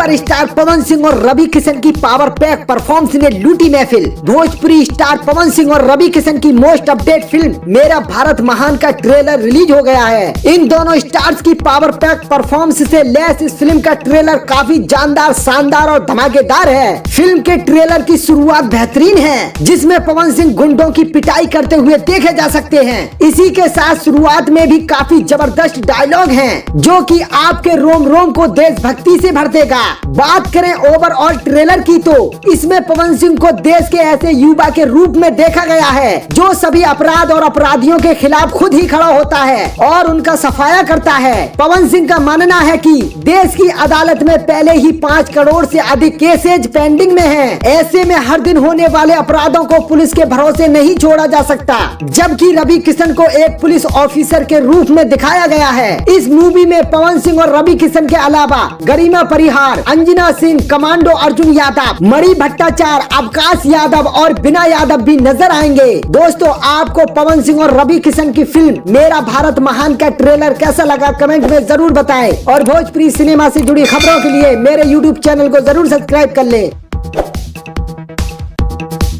Superstar Pawan Singh और रवि किशन की power pack performance ने लूटी महफिल। भोजपुरी स्टार पवन सिंह और रवि किशन की मोस्ट अपडेट फिल्म मेरा भारत महान का ट्रेलर रिलीज हो गया है। इन दोनों स्टार्स की पावर पैक परफॉर्मेंस से लैस इस फिल्म का ट्रेलर काफी जानदार, शानदार और धमाकेदार है। फिल्म के ट्रेलर की शुरुआत बेहतरीन है, जिसमें पवन सिंह गुंडों की पिटाई करते हुए देखे जा सकते हैं। इसी के साथ शुरुआत में भी काफी जबरदस्त डायलॉग हैं, जो कि आपके रोम रोम को देशभक्ति से भर देगा। बात करें ओवरऑल ट्रेलर की तो इसमें पवन सिंह को देश के ऐसे युवा के रूप में देखा गया है जो सभी अपराध और अपराधियों के खिलाफ खुद ही खड़ा होता है और उनका सफाया करता है। पवन सिंह का मानना है कि देश की अदालत में पहले ही 5 करोड़ से अधिक केसेज पेंडिंग में हैं। ऐसे में हर दिन होने वाले अपराधों को पुलिस के भरोसे नहीं छोड़ा जा सकता। जबकि रवि किशन को एक पुलिस ऑफिसर के रूप में दिखाया गया है। इस मूवी में पवन सिंह और रवि किशन के अलावा गरिमा परिहार, अंजना सिंह, कमांडो अर्जुन यादव, मणि भट्टाचार्य, अवकाश यादव और बिना यादव भी नजर आएंगे। दोस्तों, आपको पवन सिंह और रवि किशन की फिल्म मेरा भारत महान का ट्रेलर कैसा लगा कमेंट में जरूर बताएं और भोजपुरी सिनेमा से जुड़ी खबरों के लिए मेरे YouTube चैनल को जरूर सब्सक्राइब कर लें।